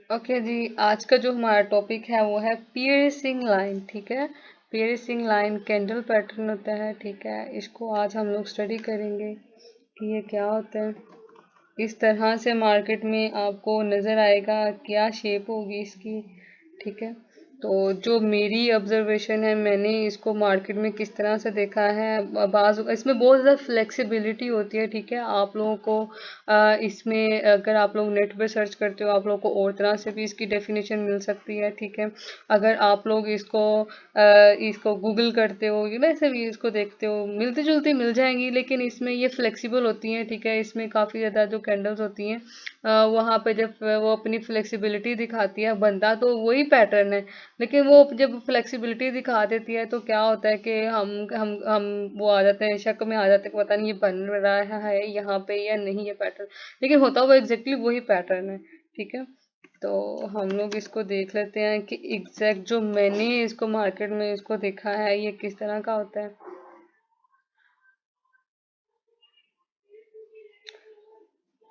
Okay जी, आज का जो हमारा टॉपिक है वो है पियर्सिंग लाइन। ठीक है, पियर्सिंग लाइन कैंडल पैटर्न होता है। ठीक है, इसको आज हम लोग स्टडी करेंगे कि ये क्या होता है। इस तरह से मार्केट में आपको नज़र आएगा, क्या शेप होगी इसकी। ठीक है, तो जो मेरी ऑब्जर्वेशन है, मैंने इसको मार्केट में किस तरह से देखा है, बाज इसमें बहुत ज़्यादा फ्लेक्सिबिलिटी होती है। ठीक है, आप लोगों को इसमें अगर आप लोग नेट पे सर्च करते हो, आप लोगों को और तरह से भी इसकी डेफिनेशन मिल सकती है। ठीक है, अगर आप लोग इसको गूगल करते हो, ऐसे भी इसको देखते हो, मिलती जुलती मिल जाएंगी, लेकिन इसमें ये फ्लेक्सिबल होती हैं। ठीक है, इसमें काफ़ी ज़्यादा जो कैंडल्स होती हैं, वहाँ पे जब वो अपनी फ्लेक्सिबिलिटी दिखाती है, बनता तो वही पैटर्न है, लेकिन वो जब फ्लेक्सिबिलिटी दिखा देती है तो क्या होता है कि हम वो आ जाते हैं, शक में आ जाते हैं कि पता नहीं ये बन रहा है यहाँ पे या नहीं ये पैटर्न, लेकिन होता वो एग्जैक्टली वही पैटर्न है। ठीक है, तो हम लोग इसको देख लेते हैं कि एग्जैक्ट जो मैंने इसको मार्केट में इसको देखा है ये किस तरह का होता है।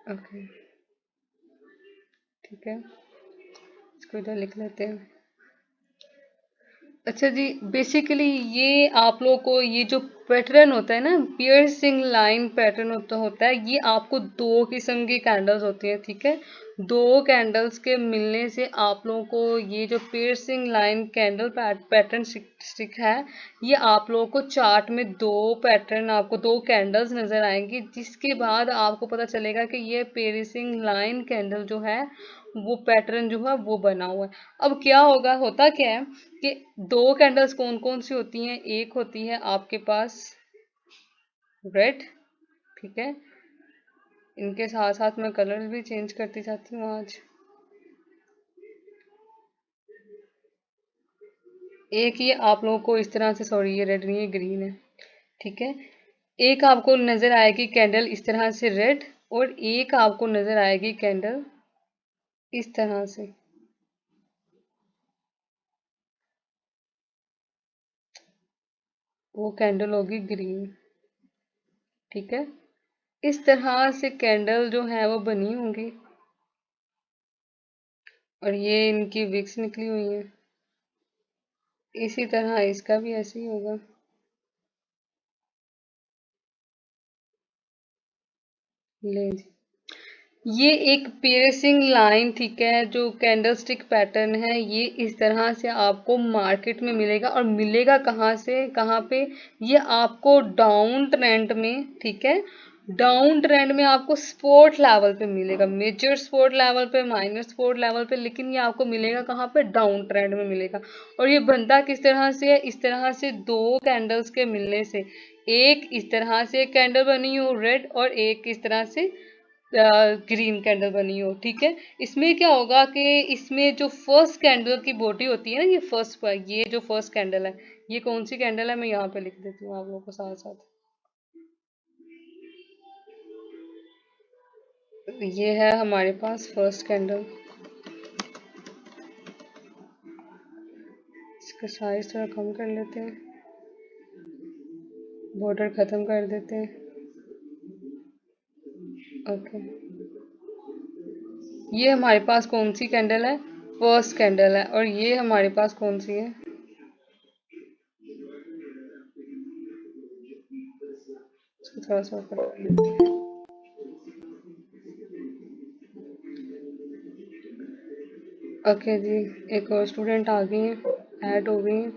ओके, ठीक है, इसको इधर लिख लेते हैं। अच्छा जी, बेसिकली ये आप लोगों को ये जो पैटर्न होता है ना, पियर्सिंग लाइन पैटर्न होता होता है, ये आपको दो किस्म की कैंडल्स होती है। ठीक है, दो कैंडल्स के मिलने से आप लोगों को ये जो piercing line candle pattern stick है, ये आप लोगों को चार्ट में दो पैटर्न, आपको दो कैंडल्स नजर आएंगी, जिसके बाद आपको पता चलेगा कि ये पियर्सिंग लाइन कैंडल जो है, वो पैटर्न जो है वो बना हुआ है। अब क्या होगा, होता क्या है कि दो कैंडल्स कौन कौन सी होती हैं, एक होती है आपके पास रेड। ठीक है, इनके साथ साथ मैं कलर भी चेंज करती जाती हूँ आज। एक ये आप लोगों को इस तरह से, सॉरी ये रेड नहीं है, ग्रीन है। ठीक है, एक आपको नजर आएगी कैंडल इस तरह से रेड, और एक आपको नजर आएगी कैंडल इस तरह से। वो कैंडल होगी ग्रीन। ठीक है, इस तरह से कैंडल जो है वो बनी होंगी, और ये इनकी विक्स निकली हुई है। इसी तरह इसका भी ऐसे ही होगा। ले जी, ये एक पियर्सिंग लाइन। ठीक है, जो कैंडलस्टिक पैटर्न है, ये इस तरह से आपको मार्केट में मिलेगा, और मिलेगा कहाँ से, कहाँ पे, ये आपको डाउन ट्रेंड में। ठीक है, डाउन ट्रेंड में आपको सपोर्ट लेवल पे मिलेगा, मेजर सपोर्ट लेवल पे, माइनर सपोर्ट लेवल पे, लेकिन ये आपको मिलेगा कहाँ पे, डाउन ट्रेंड में मिलेगा। और ये बनता किस तरह से है, इस तरह से दो कैंडल्स के मिलने से, एक इस तरह से कैंडल बनी हो रेड, और एक इस तरह से ग्रीन कैंडल बनी हो। ठीक है, इसमें क्या होगा कि इसमें जो फर्स्ट कैंडल की बॉडी होती है ना, ये जो फर्स्ट कैंडल है, ये कौन सी कैंडल है, मैं यहाँ पे लिख देती हूँ आप लोगों को साथ साथ। ये है हमारे पास फर्स्ट कैंडल। इसका साइज थोड़ा कम कर लेते हैं, बॉर्डर खत्म कर देते हैं। ओके, ये हमारे पास कौन सी कैंडल है, फर्स्ट कैंडल है, और ये हमारे पास कौन सी है, इसको थोड़ा सा ऊपर कर लेते हैं। ओके जी, एक और स्टूडेंट आ गई हैं, ऐड हो गई हैं।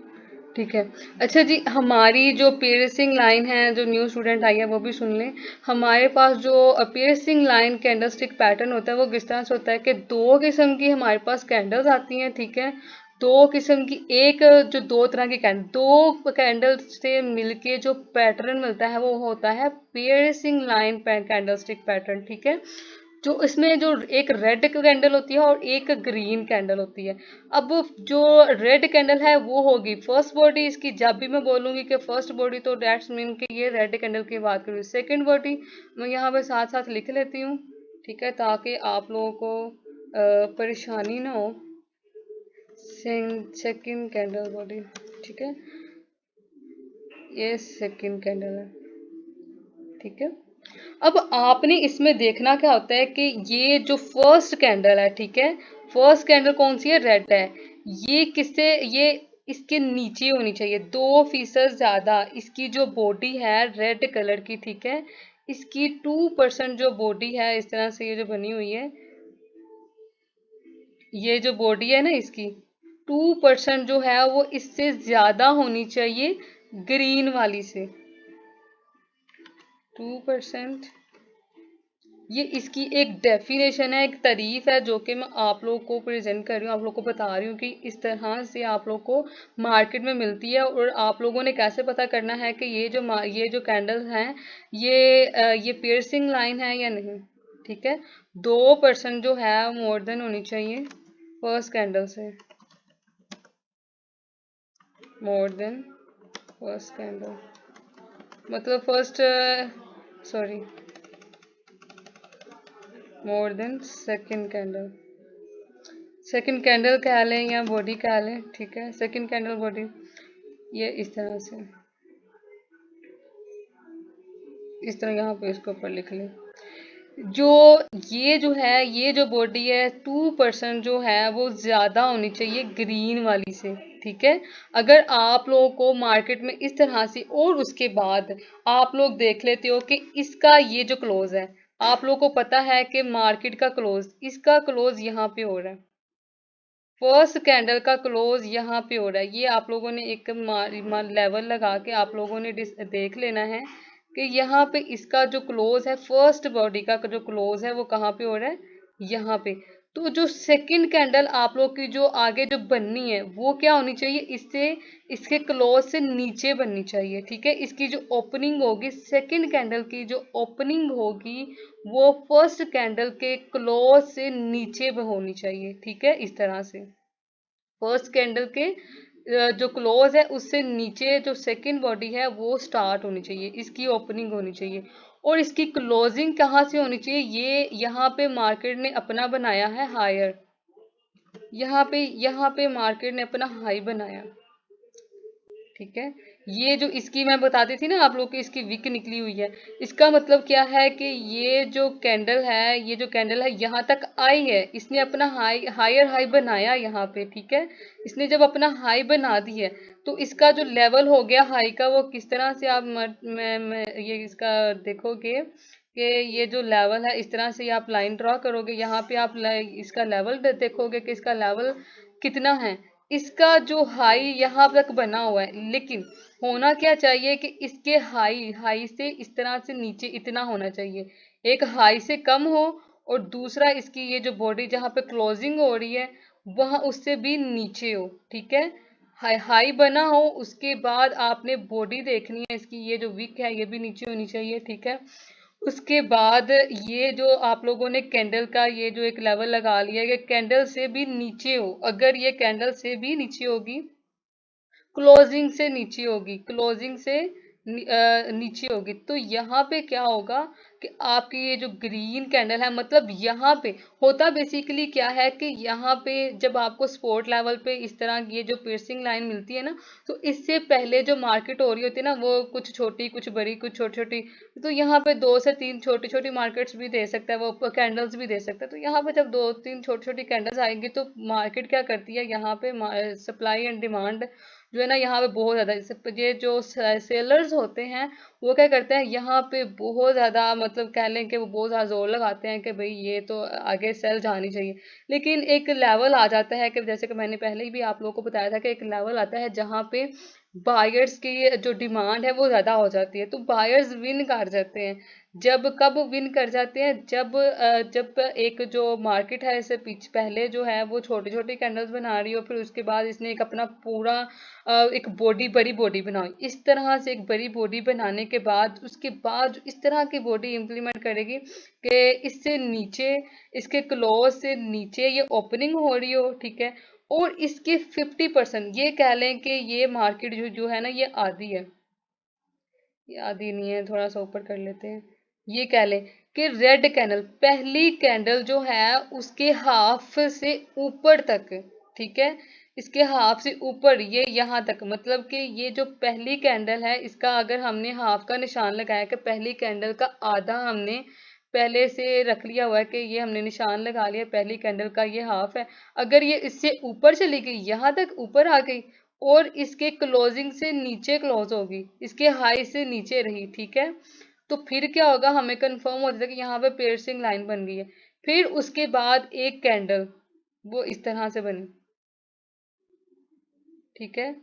ठीक है, अच्छा जी, हमारी जो पियर्सिंग लाइन है, जो न्यू स्टूडेंट आई है वो भी सुन लें। हमारे पास जो पियर्सिंग लाइन कैंडलस्टिक पैटर्न होता है, वो किस तरह से होता है कि दो किस्म की हमारे पास कैंडल्स आती हैं। ठीक है, दो किस्म की, एक जो दो तरह की कैंडल, दो कैंडल से मिलके जो पैटर्न मिलता है वो होता है पियर्सिंग लाइन कैंडलस्टिक पैटर्न। ठीक है, जो इसमें जो एक रेड कैंडल होती है और एक ग्रीन कैंडल होती है। अब जो रेड कैंडल है वो होगी फर्स्ट बॉडी इसकी, जब भी मैं बोलूंगी कि फर्स्ट बॉडी, तो दैट्स मीन कि ये रेड कैंडल की बात करूँ। सेकंड बॉडी मैं यहाँ पे साथ साथ लिख लेती हूँ। ठीक है, ताकि आप लोगों को परेशानी ना हो। Second candle body. ठीक है, ये सेकंड कैंडल है। ठीक है, अब आपने इसमें देखना क्या होता है कि ये जो फर्स्ट कैंडल है, ठीक है, फर्स्ट कैंडल कौन सी है? रेड है। ये किससे, ये इसके नीचे होनी चाहिए 2% ज्यादा। इसकी जो बॉडी है रेड कलर की, ठीक है, इसकी 2% जो बॉडी है इस तरह से ये जो बनी हुई है, ये जो बॉडी है ना इसकी 2% जो है वो इससे ज्यादा होनी चाहिए ग्रीन वाली से। 2%, ये इसकी एक डेफिनेशन है, एक तारीफ है जो कि मैं आप लोगों को प्रेजेंट कर रही हूँ, आप लोगों को बता रही हूँ कि इस तरह से आप लोगों को मार्केट में मिलती है। और आप लोगों ने कैसे पता करना है कि ये जो कैंडल हैं ये पियर्सिंग लाइन है या नहीं, ठीक है। 2% जो है मोर देन होनी चाहिए फर्स्ट कैंडल से, मोर देन फर्स्ट कैंडल, मतलब first, sorry, more than second candle. Second candle कह लें या बॉडी कह लें, ठीक है, सेकंड कैंडल बॉडी, ये इस तरह से, इस तरह यहाँ पे इसके ऊपर लिख लें। जो जो है ये जो बॉडी है 2% जो है वो ज्यादा होनी चाहिए ग्रीन वाली से, ठीक है। अगर आप लोगों को मार्केट में इस तरह से, और उसके बाद आप लोग देख लेते हो कि इसका ये जो क्लोज है, आप लोगों को पता है कि मार्केट का क्लोज, इसका क्लोज यहाँ पे हो रहा है, फर्स्ट कैंडल का क्लोज यहाँ पे हो रहा है। ये आप लोगों ने एक लेवल लगा के आप लोगों ने देख लेना है कि यहाँ पे इसका जो क्लोज है, फर्स्ट बॉडी का जो क्लोज है वो कहाँ पे हो रहा है, यहाँ पे। तो जो सेकंड कैंडल आप लोग की जो आगे जो बननी है वो क्या होनी चाहिए, इससे, इसके क्लोज से नीचे बननी चाहिए, ठीक है। इसकी जो ओपनिंग होगी, सेकंड कैंडल की जो ओपनिंग होगी वो फर्स्ट कैंडल के क्लोज से नीचे होनी चाहिए, ठीक है, इस तरह से। फर्स्ट कैंडल के जो क्लोज है उससे नीचे जो सेकंड बॉडी है वो स्टार्ट होनी चाहिए, इसकी ओपनिंग होनी चाहिए। और इसकी क्लोजिंग कहाँ से होनी चाहिए, ये यहाँ पे मार्केट ने अपना बनाया है हायर, यहाँ पे मार्केट ने अपना हाई बनाया, ठीक है। ये जो इसकी मैं बताती थी ना आप लोग की, इसकी विक निकली हुई है, इसका मतलब क्या है कि ये जो कैंडल है, ये जो कैंडल है यहाँ तक आई है, इसने अपना हायर हाई बनाया यहाँ पे, ठीक है। इसने जब अपना हाई बना दी है तो इसका जो लेवल हो गया हाई का, वो किस तरह से आप ये इसका देखोगे कि ये जो लेवल है, इस तरह से ये आप लाइन ड्रॉ करोगे, यहाँ पे आप इसका लेवल देखोगे कि इसका लेवल कितना है। इसका जो हाई यहाँ तक बना हुआ है, लेकिन होना क्या चाहिए कि इसके हाई हाई से इस तरह से नीचे इतना होना चाहिए, एक हाई से कम हो, और दूसरा इसकी ये जो बॉडी जहाँ पे क्लोजिंग हो रही है वहां उससे भी नीचे हो, ठीक है। हाई हाई बना हो, उसके बाद आपने बॉडी देखनी है इसकी, ये जो विक है ये भी नीचे होनी चाहिए, ठीक है। उसके बाद ये जो आप लोगों ने कैंडल का ये जो एक लेवल लगा लिया है कि कैंडल से भी नीचे हो, अगर ये कैंडल से भी नीचे होगी, क्लोजिंग से नीचे होगी, क्लोजिंग से नीचे होगी, तो यहाँ पे क्या होगा कि आपकी ये जो ग्रीन कैंडल है, मतलब यहाँ पे होता बेसिकली क्या है कि यहाँ पे जब आपको स्पोर्ट लेवल पे इस तरह की ये जो पियर्सिंग लाइन मिलती है ना, तो इससे पहले जो मार्केट हो रही होती है ना, वो कुछ छोटी कुछ बड़ी कुछ छोटी छोटी, तो यहाँ पे 2 से 3 छोटी छोटी मार्केट्स भी दे सकता है, वो कैंडल्स भी दे सकता है। तो यहाँ पे जब 2 3 छोटी छोटी कैंडल्स आएंगी तो मार्केट क्या करती है, यहाँ पे सप्लाई एंड डिमांड जो है ना, यहाँ पे बहुत ज्यादा, ये जो सेलर्स होते हैं वो क्या करते हैं, यहाँ पे बहुत ज्यादा, मतलब कह लें कि वो बहुत ज्यादा जोर लगाते हैं कि भाई ये तो आगे सेल जानी चाहिए। लेकिन एक लेवल आ जाता है कि जैसे कि मैंने पहले ही भी आप लोगों को बताया था कि एक लेवल आता है जहाँ पे बायर्स की जो डिमांड है वो ज्यादा हो जाती है, तो बायर्स विन कर जाते हैं। जब कब विन कर जाते हैं, जब एक जो मार्केट है, इससे पीछे पहले जो है वो छोटी छोटी कैंडल्स बना रही हो, फिर उसके बाद इसने एक अपना पूरा एक बड़ी बॉडी बनाई, इस तरह से एक बड़ी बॉडी बनाने के बाद उसके बाद इस तरह की बॉडी इंप्लीमेंट करेगी कि इससे नीचे, इसके क्लोज से नीचे ये ओपनिंग हो रही हो, ठीक है। और इसके 50%, ये कह लें कि ये मार्केट जो है ना, ये आधी है, ये आधी नहीं है, थोड़ा सा ऊपर कर लेते हैं, ये कह लें कि रेड कैंडल, पहली कैंडल जो है उसके हाफ से ऊपर तक, ठीक है, इसके हाफ से ऊपर ये यहाँ तक, मतलब कि ये जो पहली कैंडल है इसका अगर हमने हाफ का निशान लगाया कि पहली कैंडल का आधा हमने पहले से रख लिया हुआ है कि ये हमने निशान लगा लिया, पहली कैंडल का ये हाफ है। अगर ये इससे ऊपर चली गई, यहाँ तक ऊपर आ गई और इसके क्लोजिंग से नीचे क्लोज होगी, इसके हाई से नीचे रही, ठीक है, तो फिर क्या होगा, हमें कंफर्म हो जाता है कि यहाँ पे पियर्सिंग लाइन बन गई है। फिर उसके बाद एक कैंडल वो इस तरह से बनी, ठीक है,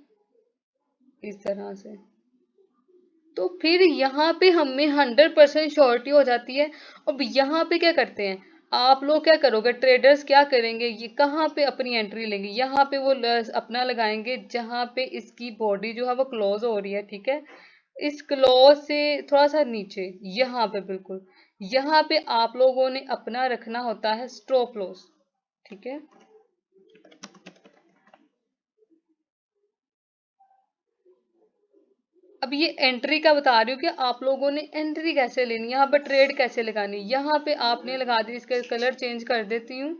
इस तरह से। तो फिर यहाँ पे हमें 100% श्योरिटी हो जाती है। अब यहाँ पे क्या करते हैं आप लोग, क्या करोगे, ट्रेडर्स क्या करेंगे, ये कहाँ पे अपनी एंट्री लेंगे, यहाँ पे वो अपना लगाएंगे जहाँ पे इसकी बॉडी जो है वो क्लोज हो रही है, ठीक है, इस क्लोज से थोड़ा सा नीचे, यहाँ पे बिल्कुल, यहाँ पे आप लोगों ने अपना रखना होता है स्टॉप लॉस, ठीक है। अब ये एंट्री का बता रही हूँ कि आप लोगों ने एंट्री कैसे लेनी, यहाँ पे ट्रेड कैसे लगानी, यहाँ पे आपने लगा दी, इसका कलर चेंज कर देती हूँ,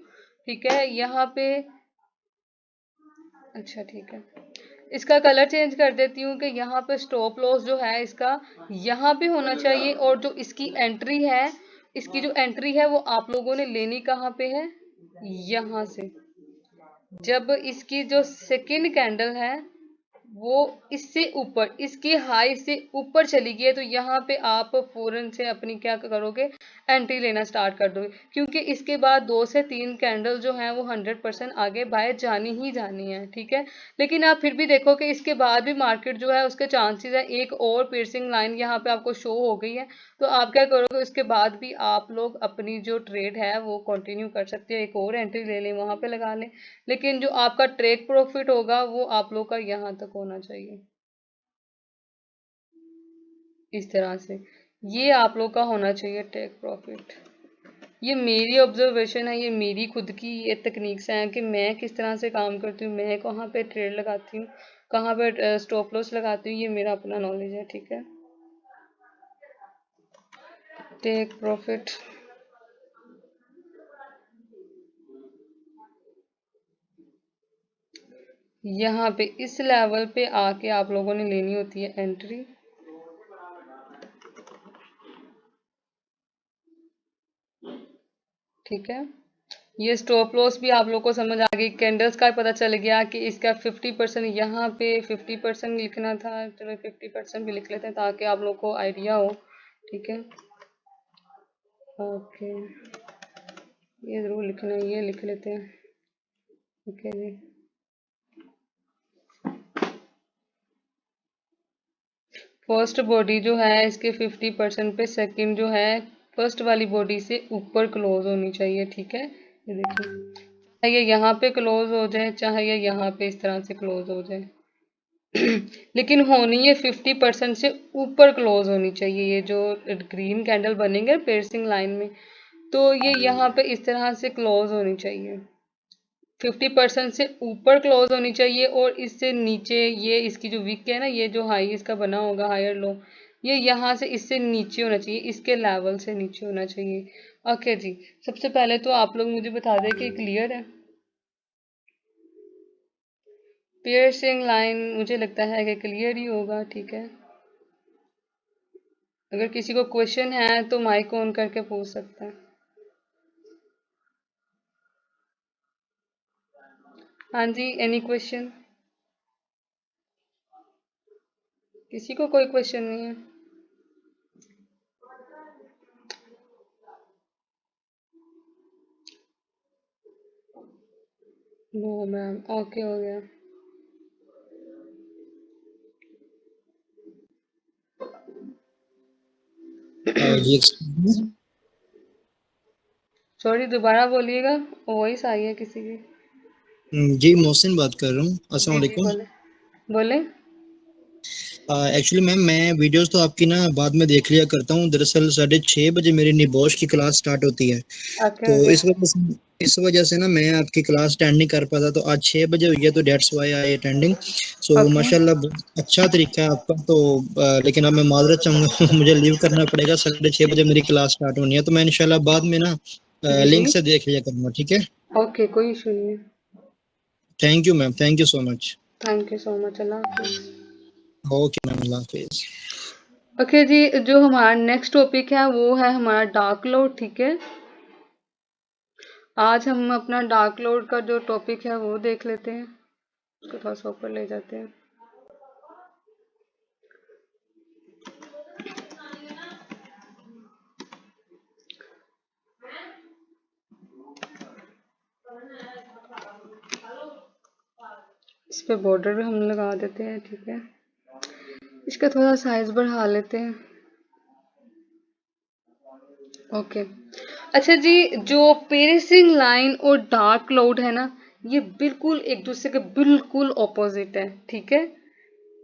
ठीक है, यहाँ पे, अच्छा ठीक है, इसका कलर चेंज कर देती हूँ कि यहाँ पे स्टॉप लॉस जो है इसका यहाँ पे होना चाहिए, और जो इसकी एंट्री है, इसकी जो एंट्री है वो आप लोगों ने लेनी कहाँ पे है, यहाँ से। जब इसकी जो सेकंड कैंडल है वो इससे ऊपर, इसकी हाई से ऊपर चली गई है, तो यहाँ पे आप फौरन से अपनी क्या करोगे, एंट्री लेना स्टार्ट कर दोगे, क्योंकि इसके बाद 2 से 3 कैंडल जो हैं वो 100% आगे बाय जानी ही जानी है, ठीक है। लेकिन आप फिर भी देखो कि इसके बाद भी मार्केट जो है उसके चांसेस है, एक और पियर्सिंग लाइन यहाँ पे आपको शो हो गई है, तो आप क्या करोगे, उसके बाद भी आप लोग अपनी जो ट्रेड है वो कंटिन्यू कर सकते हैं, एक और एंट्री ले लें, वहां पे लगा लें, लेकिन जो आपका ट्रेक प्रॉफिट होगा वो आप लोग का यहाँ तक होना चाहिए, इस तरह से, ये आप लोग का होना चाहिए टेक प्रॉफिट। ये मेरी ऑब्जर्वेशन है, ये मेरी खुद की ये तकनीक्स हैं कि मैं किस तरह से काम करती हूँ, मैं कहाँ पे ट्रेड लगाती हूँ, कहाँ पे स्टॉप लॉस लगाती हूँ, ये मेरा अपना नॉलेज है, ठीक है। टेक प्रॉफिट, यहाँ पे इस लेवल पे आके आप लोगों ने लेनी होती है एंट्री, ठीक है। ये स्टॉप लॉस भी आप लोग को समझ आ गई, कैंडल्स का पता चल गया कि इसका 50% यहाँ पे 50% लिखना था, चलो 50% भी लिख लेते हैं ताकि आप लोग को आइडिया हो, ठीक है। ओके, ये जरूर लिखना है, ये लिख लेते हैं, ओके जी। फर्स्ट बॉडी जो है इसके 50% पे, सेकंड जो है फर्स्ट वाली बॉडी से ऊपर क्लोज होनी चाहिए, ठीक है। ये देखिए, चाहे ये यहाँ पे क्लोज हो जाए, चाहे ये यहाँ पे इस तरह से क्लोज हो जाए, लेकिन होनी है 50% से ऊपर क्लोज होनी चाहिए, ये जो ग्रीन कैंडल बनेंगे पियर्सिंग लाइन में, तो ये यहाँ पे इस तरह से क्लोज होनी चाहिए, 50% से ऊपर क्लोज होनी चाहिए, और इससे नीचे ये इसकी जो विक है ना, ये जो हाई इसका बना होगा हायर लो, ये यहाँ से इससे नीचे होना चाहिए, इसके लेवल से नीचे होना चाहिए। ओके जी, सबसे पहले तो आप लोग मुझे बता दें कि क्लियर है पियर्सिंग लाइन, मुझे लगता है कि क्लियर ही होगा, ठीक है। अगर किसी को क्वेश्चन है तो माइक ऑन करके पूछ सकता है। हाँ जी, एनी क्वेश्चन, किसी को कोई क्वेश्चन नहीं है? नो मैम, ओके हो गया। जी सॉरी, दोबारा बोलिएगा, वॉइस आई है किसी की। जी मोहसिन बात कर रहा हूँ। अस्सलाम जी जी, वालेकुम। बोले बोले। एक्चुअली मैम मैं वीडियोस तो आपकी ना बाद में देख लिया करता हूँ। दरअसल 6:30 बजे मेरी निबोश की क्लास स्टार्ट होती है, ओके तो ओके इस वजह से ना मैं आपकी क्लास अटेंड नहीं कर पाता। तो आज 6 बजे हुई है, तो that's why I attending. So okay माशाल्लाह बहुत अच्छा तरीका है आपका। तो लेकिन अब मैं माजरत चाहूँगा मुझे लीव करना पड़ेगा। 6:30 बजे मेरी क्लास स्टार्ट होनी है, तो मैं इंशाल्लाह बाद में ना जी जी, लिंक से देख लिया करूँगा, ठीक है। ओके, कोई इशू नहीं है। Thank you ma'am, thank you so much. Thank you so much, अल्लाह हाफिज। ओके मैम, अल्लाह हाफिज। ओके जी, जो हमारा नेक्स्ट टॉपिक है वो है हमारा डार्क क्लाउड। ठीक है, आज हम अपना डार्क क्लाउड का जो टॉपिक है वो देख लेते हैं। उसको थोड़ा सा ऊपर ले जाते हैं। इस पे बॉर्डर भी हम लगा देते हैं। ठीक है, इसका थोड़ा साइज बढ़ा लेते हैं। ओके, अच्छा जी, जो पेरिसिंग लाइन और डार्क क्लाउड है ना, ये बिल्कुल एक दूसरे के बिल्कुल ऑपोजिट है। ठीक है,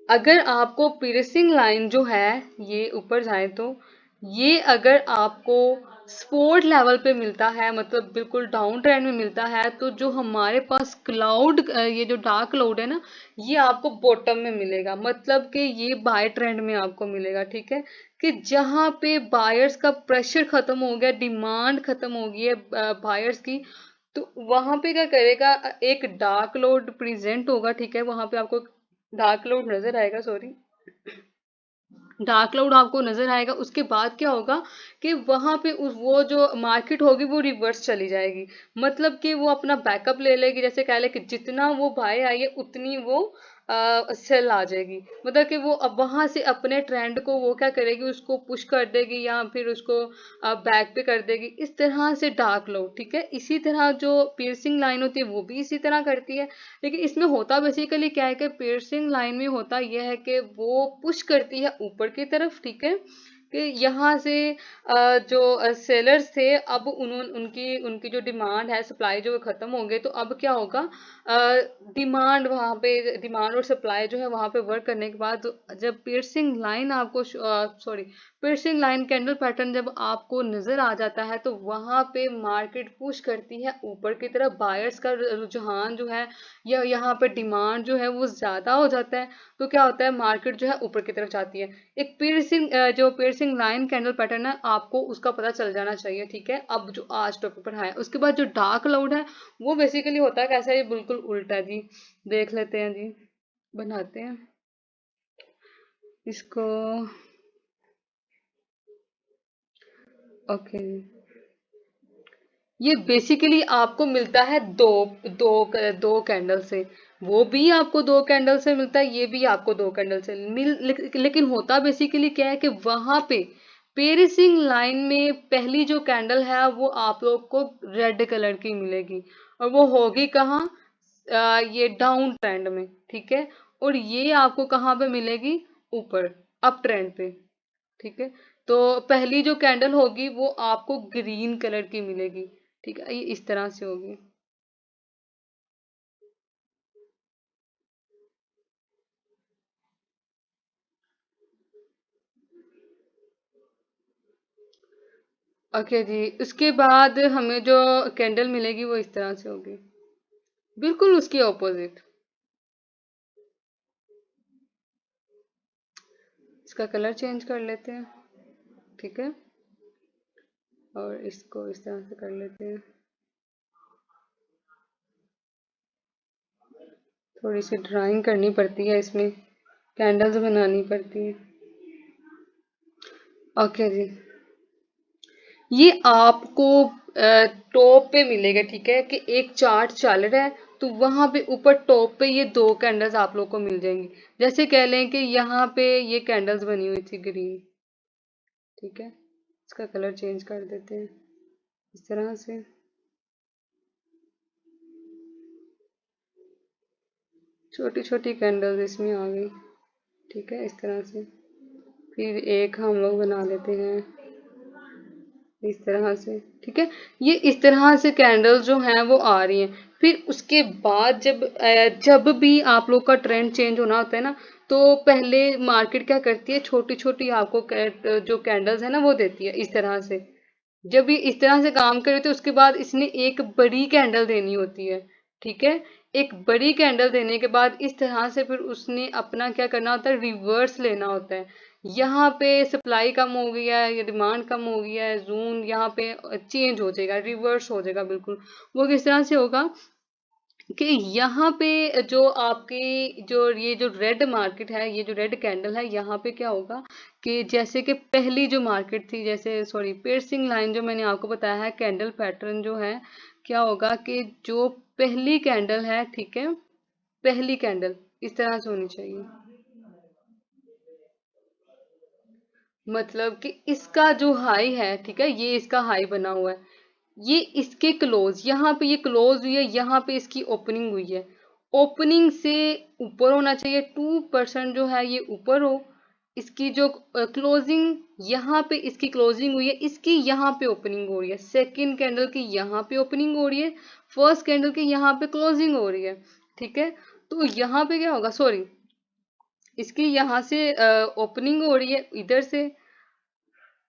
अगर आपको पियर्सिंग लाइन जो है ये ऊपर जाए तो ये अगर आपको स्पोर्ट लेवल पे मिलता है, मतलब बिल्कुल डाउन ट्रेंड में मिलता है, तो जो हमारे पास क्लाउड, ये जो डार्क क्लाउड है ना, ये आपको बॉटम में मिलेगा, मतलब कि ये बाय ट्रेंड में आपको मिलेगा। ठीक है, कि जहां पे बायर्स का प्रेशर खत्म हो गया, डिमांड खत्म हो गई है बायर्स की, तो वहां पे क्या करेगा, एक डार्क क्लाउड प्रेजेंट होगा। ठीक है, वहां पे आपको डार्क क्लाउड नजर आएगा, सॉरी, डार्क क्लाउड आपको नजर आएगा। उसके बाद क्या होगा कि वहां पे वो जो मार्केट होगी वो रिवर्स चली जाएगी, मतलब कि वो अपना बैकअप ले लेगी। जैसे कह ले कि जितना वो बाय आई है उतनी वो सेल आ जाएगी, मतलब कि वो अब वहां से अपने ट्रेंड को वो क्या करेगी, उसको पुश कर देगी या फिर उसको बैक पे कर देगी। इस तरह से डार्क क्लाउड, ठीक है, इसी तरह जो पियर्सिंग लाइन होती है वो भी इसी तरह करती है। लेकिन इसमें होता बेसिकली क्या है कि पियर्सिंग लाइन में होता यह है कि वो पुश करती है ऊपर की तरफ। ठीक है, कि यहाँ से जो सेलर्स थे, अब उन्होंने उनकी उनकी जो डिमांड है, सप्लाई जो खत्म हो गए, तो अब क्या होगा, डिमांड वहां पे, डिमांड और सप्लाई जो है वहां पे वर्क करने के बाद जब पियर्सिंग लाइन आपको, sorry, piercing line candle pattern जब आपको नजर आ जाता है, तो वहां पे मार्केट पुश करती है ऊपर की तरफ। बायर्स का रुझान जो है या यहाँ पे डिमांड जो है वो ज्यादा हो जाता है, तो क्या होता है, मार्केट जो है ऊपर की तरफ जाती है। एक पियर्सिंग, जो पियर्सिंग लाइन कैंडल पैटर्न है, आपको उसका पता चल जाना चाहिए। ठीक है, अब जो आज टॉपिक पर है, उसके बाद जो डार्क क्लाउड है वो बेसिकली होता है कैसा, ये बिल्कुल उल्टा है जी। देख लेते हैं जी, बनाते हैं इसको। ओके, ये बेसिकली आपको मिलता है दो दो दो कैंडल से। वो भी आपको दो कैंडल से मिलता है, ये भी आपको दो कैंडल से लेकिन होता बेसिकली क्या है कि वहां पे पेरिसिंग लाइन में पहली जो कैंडल है वो आप लोग को रेड कलर की मिलेगी, और वो होगी कहाँ, ये डाउन ट्रेंड में। ठीक है, और ये आपको कहाँ पे मिलेगी, ऊपर अप ट्रेंड पे। ठीक है, तो पहली जो कैंडल होगी वो आपको ग्रीन कलर की मिलेगी। ठीक है, ये इस तरह से होगी। ओके जी, उसके बाद हमें जो कैंडल मिलेगी वो इस तरह से होगी, बिल्कुल उसकी ऑपोजिट। इसका कलर चेंज कर लेते हैं। ठीक है, और इसको इस तरह से कर लेते हैं। थोड़ी सी ड्राइंग करनी पड़ती है इसमें, कैंडल्स बनानी पड़ती है। ओके जी, ये आपको टॉप पे मिलेगा। ठीक है, कि एक चार्ट चल रहा है, तो वहां पे ऊपर टॉप पे ये दो कैंडल्स आप लोग को मिल जाएंगी। जैसे कह लें कि यहाँ पे ये कैंडल्स बनी हुई थी ग्रीन। ठीक है, इसका कलर चेंज कर देते हैं इस तरह से। छोटी छोटी कैंडल्स इसमें आ गई। ठीक है, इस तरह से। फिर एक हम लोग बना लेते हैं इस तरह से। ठीक है, ये इस तरह से कैंडल्स जो हैं वो आ रही हैं। फिर उसके बाद जब भी आप लोग का ट्रेंड चेंज होना होता है ना, तो पहले मार्केट क्या करती है, छोटी छोटी आपको जो कैंडल्स है ना वो देती है इस तरह से। जब ये इस तरह से काम करे तो उसके बाद इसने एक बड़ी कैंडल देनी होती है। ठीक है, एक बड़ी कैंडल देने के बाद इस तरह से फिर उसने अपना क्या करना होता है, रिवर्स लेना होता है। यहाँ पे सप्लाई कम हो गई है या डिमांड कम हो गई है, जोन यहाँ पे चेंज हो जाएगा, रिवर्स हो जाएगा बिल्कुल। वो किस तरह से होगा कि यहाँ पे जो आपकी जो ये जो रेड मार्केट है, ये जो रेड कैंडल है, यहाँ पे क्या होगा कि जैसे कि पहली जो मार्केट थी, जैसे सॉरी पियर्सिंग लाइन जो मैंने आपको बताया है, कैंडल पैटर्न जो है क्या होगा कि जो पहली कैंडल है, ठीक है, पहली कैंडल इस तरह से होनी चाहिए। मतलब कि इसका जो हाई है, ठीक है, ये इसका हाई बना हुआ है, ये इसके क्लोज, यहाँ पे ये क्लोज हुई है, यहाँ पे इसकी ओपनिंग हुई है, ओपनिंग से ऊपर होना चाहिए, 2% जो है ये ऊपर हो, इसकी जो क्लोजिंग, यहाँ पे इसकी क्लोजिंग हुई है, इसकी यहाँ पे ओपनिंग हो रही है, सेकंड कैंडल की यहाँ पे ओपनिंग हो रही है, फर्स्ट कैंडल की यहाँ पे क्लोजिंग हो रही है, ठीक है। तो यहाँ पे क्या होगा, सॉरी, इसकी यहाँ से ओपनिंग हो रही है इधर से,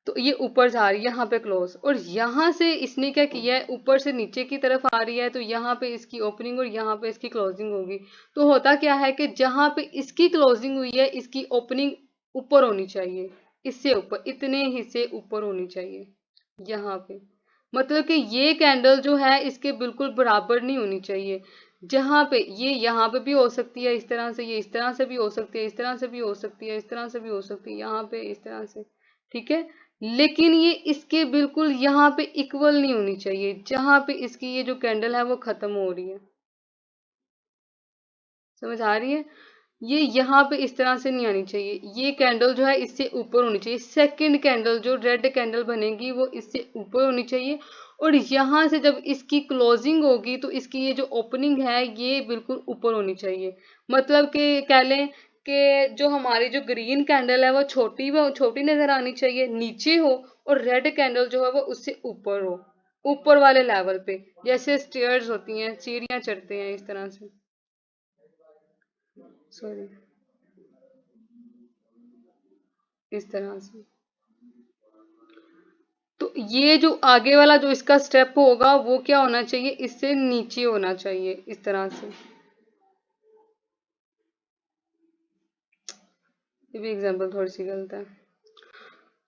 तो ये ऊपर जा रही है यहाँ पे क्लोज, और यहाँ से इसने क्या किया है, ऊपर से नीचे की तरफ आ रही है, तो यहाँ पे इसकी ओपनिंग और यहाँ पे इसकी क्लोजिंग होगी। तो होता क्या है कि जहाँ पे इसकी क्लोजिंग हुई है, इसकी ओपनिंग ऊपर होनी चाहिए, इससे ऊपर, इतने हिस्से ऊपर होनी चाहिए यहाँ पे। मतलब कि ये कैंडल जो है इसके बिल्कुल बराबर नहीं होनी चाहिए, जहाँ पे ये यहाँ पे भी हो सकती है इस तरह से, ये इस तरह से भी हो सकती है, इस तरह से भी हो सकती है, इस तरह से भी हो सकती है, यहाँ पे इस तरह से, ठीक है। लेकिन ये इसके बिल्कुल यहाँ पे इक्वल नहीं होनी चाहिए, जहां पे इसकी ये जो कैंडल है वो खत्म हो रही है, समझ आ रही है। ये यहाँ पे इस तरह से नहीं आनी चाहिए, ये कैंडल जो है इससे ऊपर होनी चाहिए, सेकंड कैंडल जो रेड कैंडल बनेगी वो इससे ऊपर होनी चाहिए, और यहाँ से जब इसकी क्लोजिंग होगी तो इसकी ये जो ओपनिंग है ये बिल्कुल ऊपर होनी चाहिए। मतलब कि कह लें कि जो हमारी जो ग्रीन कैंडल है वो छोटी नजर आनी चाहिए, नीचे हो, और रेड कैंडल जो है वो उससे ऊपर हो, ऊपर वाले लेवल पे, जैसे स्टेयर्स होती हैं, सीढ़ियां चढ़ते हैं इस तरह से, सॉरी, इस तरह से। तो ये जो आगे वाला जो इसका स्टेप होगा वो क्या होना चाहिए, इससे नीचे होना चाहिए इस तरह से। ये भी एग्जांपल थोड़ी सी गलत है,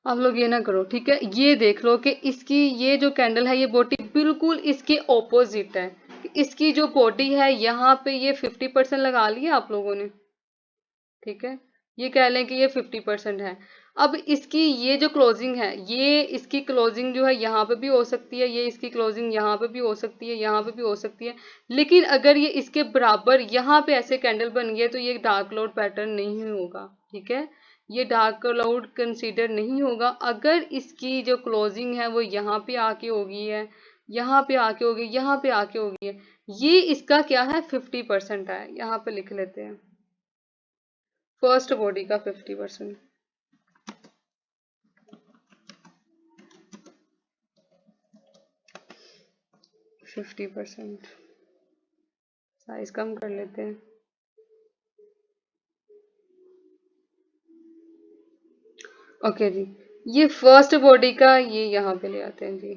आप लोग ये ना करो, ठीक है। ये देख लो कि इसकी ये जो कैंडल है, ये बॉडी बिल्कुल इसके ऑपोजिट है, इसकी जो बॉडी है यहाँ पे ये 50% लगा लिया आप लोगों ने, ठीक है, ये कह लें कि ये 50% है। अब इसकी ये जो क्लोजिंग है, ये इसकी क्लोजिंग जो है यहाँ पे भी हो सकती है, ये इसकी क्लोजिंग यहाँ पे भी हो सकती है, यहाँ पे भी हो सकती है, लेकिन अगर ये इसके बराबर यहाँ पे ऐसे कैंडल बन गए तो ये डार्क क्लाउड पैटर्न नहीं होगा, ठीक है, ये डार्क क्लाउड कंसीडर नहीं होगा। अगर इसकी जो क्लोजिंग है वो यहाँ पे आके होगी है, यहाँ पे आके होगी, यहाँ पे आके होगी है, ये इसका क्या है, 50% है, यहाँ पे लिख लेते हैं, फर्स्ट बॉडी का 50%, 50%, साइज कम कर लेते हैं। ओके जी, ये फर्स्ट बॉडी का ये यहाँ पे ले आते हैं जी,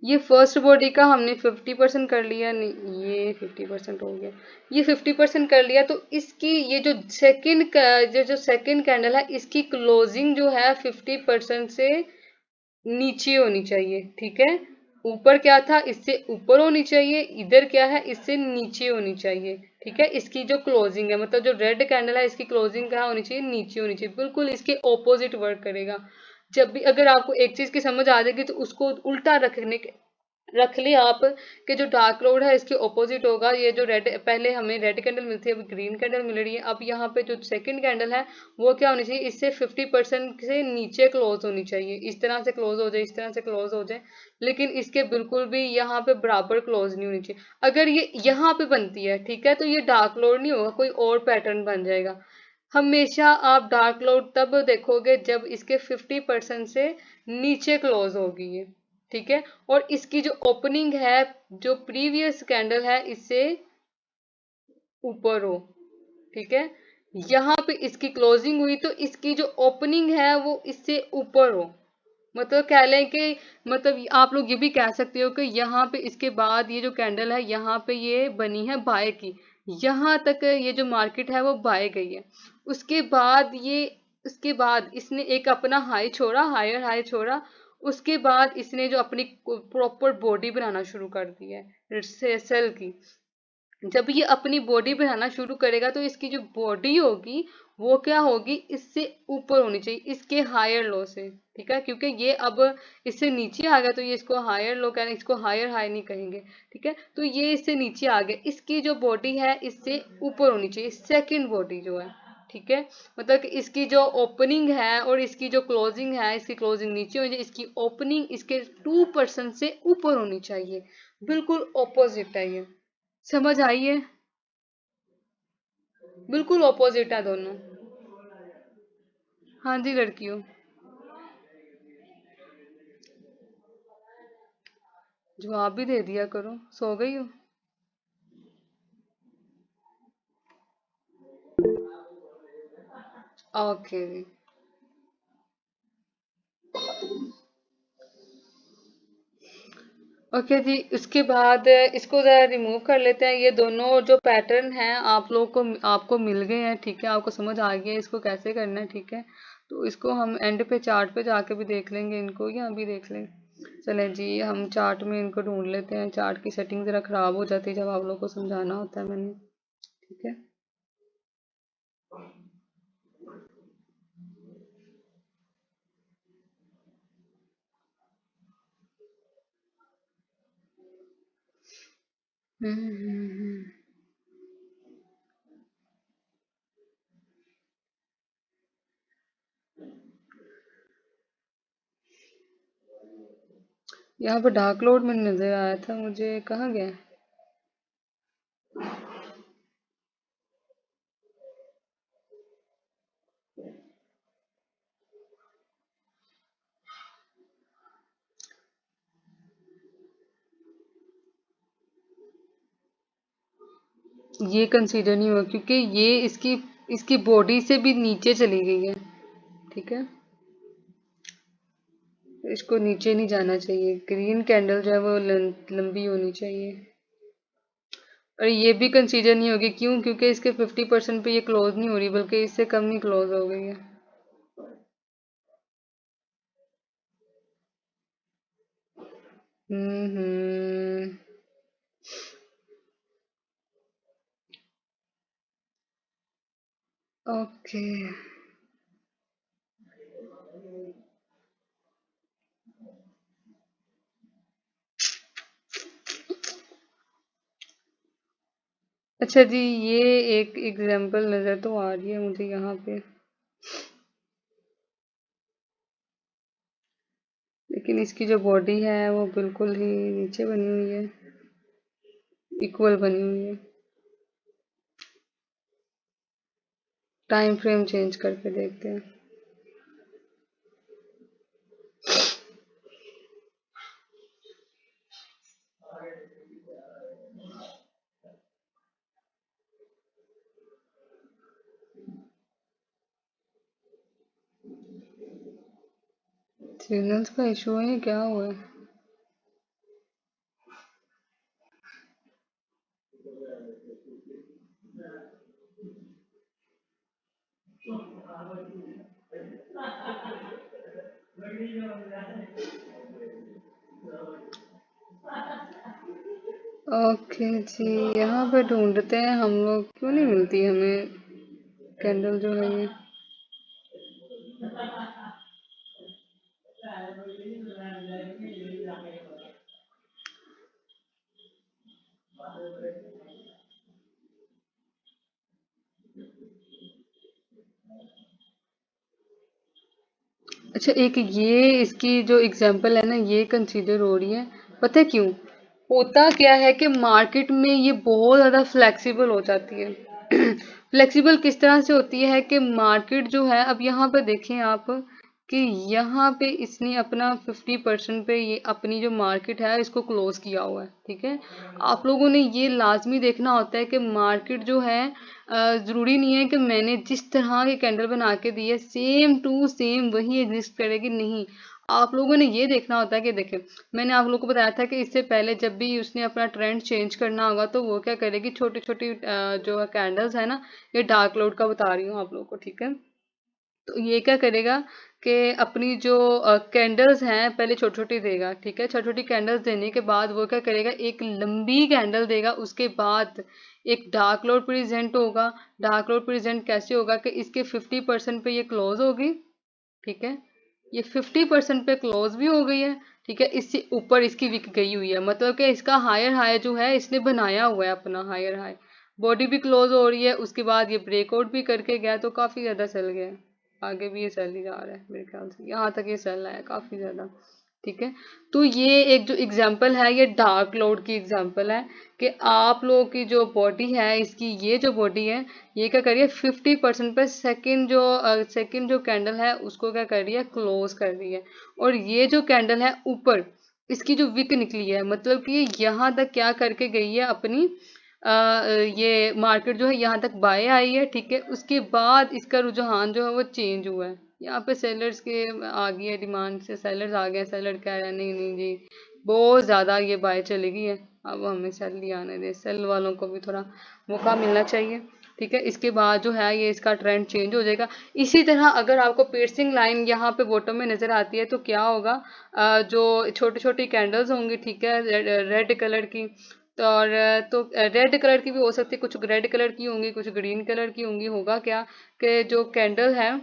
ये फर्स्ट बॉडी का हमने 50% कर लिया, नहीं ये 50% हो गया, ये 50% कर लिया, तो इसकी ये जो सेकंड जो सेकंड कैंडल है, इसकी क्लोजिंग जो है 50% से नीचे होनी चाहिए, ठीक है। ऊपर क्या था, इससे ऊपर होनी चाहिए, इधर क्या है, इससे नीचे होनी चाहिए, ठीक है। इसकी जो क्लोजिंग है, मतलब जो रेड कैंडल है, इसकी क्लोजिंग क्या होनी चाहिए, नीचे होनी चाहिए, बिल्कुल इसके ऑपोजिट वर्क करेगा। जब भी अगर आपको एक चीज की समझ आ जाएगी तो उसको उल्टा रख लिया आप, कि जो डार्क क्लाउड है इसके ऑपोजिट होगा, ये जो रेड, पहले हमें रेड कैंडल मिलती है, अभी ग्रीन कैंडल मिल रही है, अब यहाँ पे जो सेकंड कैंडल है वो क्या होनी चाहिए, इससे 50% से नीचे क्लोज होनी चाहिए, इस तरह से क्लोज हो जाए, इस तरह से क्लोज हो जाए, लेकिन इसके बिल्कुल भी यहाँ पे बराबर क्लोज नहीं होनी चाहिए। अगर ये यहाँ पे बनती है, ठीक है, तो ये डार्क क्लाउड नहीं होगा, कोई और पैटर्न बन जाएगा। हमेशा आप डार्क क्लाउड तब देखोगे जब इसके 50% से नीचे क्लोज होगी ये, ठीक है, और इसकी जो ओपनिंग है, जो प्रीवियस कैंडल है, इससे ऊपर हो, ठीक है। यहाँ पे इसकी क्लोजिंग हुई तो इसकी जो ओपनिंग है वो इससे ऊपर हो, मतलब कह लें कि, मतलब आप लोग ये भी कह सकते हो कि यहाँ पे इसके बाद ये जो कैंडल है यहाँ पे ये बनी है बाय की, यहाँ तक ये जो मार्केट है वो बाय गई है, उसके बाद ये, उसके बाद इसने एक अपना हाई छोड़ा, हायर हाई छोड़ा, उसके बाद इसने जो अपनी प्रॉपर बॉडी बनाना शुरू कर दी है सेल की, जब ये अपनी बॉडी बनाना शुरू करेगा तो इसकी जो बॉडी होगी वो क्या होगी, इससे ऊपर होनी चाहिए, इसके हायर लो से, ठीक है। क्योंकि ये अब इससे नीचे आ गया तो ये इसको हायर लो कहना, इसको हायर हाई नहीं कहेंगे, ठीक है। तो ये इससे नीचे आ गया, इसकी जो बॉडी है इससे ऊपर होनी चाहिए, सेकंड बॉडी जो है, ठीक है। मतलब कि इसकी जो ओपनिंग है और इसकी जो क्लोजिंग है, इसकी क्लोजिंग नीचे होनी चाहिए, इसकी ओपनिंग इसके 2% से ऊपर होनी चाहिए, बिल्कुल ऑपोजिट है ये। समझ आई है? बिल्कुल ऑपोजिट है दोनों। हाँ जी लड़कियों, जवाब भी दे दिया करो, सो गई हो? ओके जी। ओके जी, उसके बाद इसको जरा रिमूव कर लेते हैं। ये दोनों जो पैटर्न हैं आप लोगों को, आपको मिल गए हैं, ठीक है, आपको समझ आ गया है इसको कैसे करना है, ठीक है। तो इसको हम एंड पे चार्ट पे जाके भी देख लेंगे इनको, या अभी देख लें? चले जी, हम चार्ट में इनको ढूंढ लेते हैं। चार्ट की सेटिंग जरा खराब हो जाती है जब आप लोगों को समझाना होता है मैंने, ठीक है। हम्म। यहाँ पर डार्क लोड में नजर आया था मुझे, कहाँ गया? ये कंसीडर नहीं हुआ क्योंकि ये इसकी इसकी बॉडी से भी नीचे चली गई है, ठीक है। इसको नीचे नहीं जाना चाहिए, ग्रीन कैंडल जो है वो लंबी होनी चाहिए। और ये भी कंसीडर नहीं होगी, क्यों? क्योंकि इसके 50% पे ये क्लोज नहीं हो रही, बल्कि इससे कम ही क्लोज हो गई है। हम्म। ओके। अच्छा जी, ये एक एग्जांपल नजर तो आ रही है मुझे यहाँ पे, लेकिन इसकी जो बॉडी है वो बिल्कुल ही नीचे बनी हुई है, इक्वल बनी हुई है। टाइम फ्रेम चेंज करके देखते हैं। सिग्नल्स का इशू है, क्या हुआ है? ओके जी, यहाँ पे ढूंढते हैं हम लोग, क्यों नहीं मिलती हमें कैंडल जो है ये। अच्छा, एक ये इसकी जो एग्जांपल है ना, ये कंसीडर हो रही है। पता है क्यों? होता क्या है कि मार्केट में ये बहुत ज्यादा फ्लेक्सिबल हो जाती है। फ्लेक्सिबल किस तरह से होती है कि मार्केट जो है, अब यहाँ पे देखें आप कि यहाँ पे इसने अपना 50% पे ये अपनी जो मार्केट है इसको क्लोज किया हुआ है, ठीक है। आप लोगों ने ये लाजमी देखना होता है कि मार्केट जो है, जरूरी नहीं है कि मैंने जिस तरह की कैंडल बना के दी है सेम टू सेम वही एग्जिस्ट करेगी, नहीं। आप लोगों ने ये देखना होता है कि देखें, मैंने आप लोगों को बताया था कि इससे पहले जब भी उसने अपना ट्रेंड चेंज करना होगा तो वो क्या करेगी, छोटी छोटी जो कैंडल्स है ना, ये डार्क क्लाउड का बता रही हूँ आप लोगों को, ठीक है। तो ये क्या करेगा कि अपनी जो कैंडल्स हैं पहले छोटी छोटी देगा, ठीक है। छोटी छोटी कैंडल्स देने के बाद वो क्या करेगा, एक लंबी कैंडल देगा, उसके बाद एक डार्क क्लाउड प्रेजेंट होगा। डार्क क्लाउड प्रेजेंट कैसे होगा कि इसके 50% पे ये क्लोज होगी, ठीक है। ये 50% पे क्लोज भी हो गई है, ठीक है। इससे ऊपर इसकी विक गई हुई है, मतलब कि इसका हायर हाई जो है इसने बनाया हुआ है अपना हायर हाई। बॉडी भी क्लोज हो रही है, उसके बाद ये ब्रेकआउट भी करके गया, तो काफी ज्यादा चल गया। आगे भी ये चल ही जा रहा है मेरे ख्याल से, यहाँ तक ये चल रहा है काफी ज्यादा, ठीक है। तो ये एक जो एग्जाम्पल है ये डार्क क्लाउड की एग्जाम्पल है कि आप लोगों की जो बॉडी है, इसकी ये जो बॉडी है ये क्या कर रही है 50% पे सेकंड जो कैंडल है उसको क्या कर रही है, क्लोज कर रही है। और ये जो कैंडल है ऊपर इसकी जो विक निकली है, मतलब कि ये यहाँ तक क्या करके गई है अपनी ये मार्केट जो है यहाँ तक बाय आई है, ठीक है। उसके बाद इसका रुझान जो है वो चेंज हुआ है, यहाँ पे सेलर्स के आ गई है डिमांड से, सेलर्स आ गए, सेलर कह रहे हैं नहीं नहीं जी बहुत ज्यादा ये बाय चलेगी है, अब हमें सेल ही आने दे, सेल वालों को भी थोड़ा मौका मिलना चाहिए, ठीक है। इसके बाद जो है ये इसका ट्रेंड चेंज हो जाएगा। इसी तरह अगर आपको पियर्सिंग लाइन यहाँ पे बॉटम में नजर आती है तो क्या होगा, जो छोटी छोटी कैंडल्स होंगी, ठीक है, रेड कलर की, तो और तो रेड कलर की भी हो सकती है, कुछ रेड कलर की होंगी, कुछ ग्रीन कलर की होंगी। होगा क्या कि जो कैंडल है,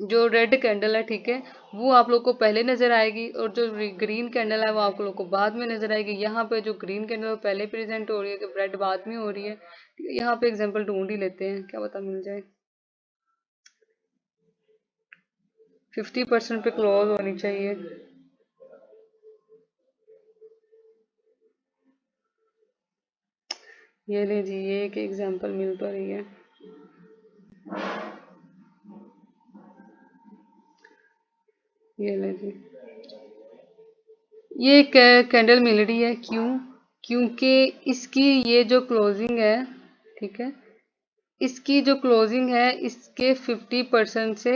जो रेड कैंडल है, ठीक है, वो आप लोग को पहले नजर आएगी, और जो ग्रीन कैंडल है वो आप लोग को बाद में नजर आएगी। यहाँ पे जो ग्रीन कैंडल पहले प्रेजेंट हो रही है, तो रेड बाद में हो रही है। यहाँ पे एग्जांपल ढूंढ ही लेते हैं, क्या पता मिल जाए। 50% पे क्लोज होनी चाहिए। ये ले जी, ये एक एग्जांपल मिल तो रही है। ये ले जी, ये कैंडल मिल रही है, क्यों? क्योंकि इसकी ये जो क्लोजिंग है, ठीक है, इसकी जो क्लोजिंग है इसके 50% से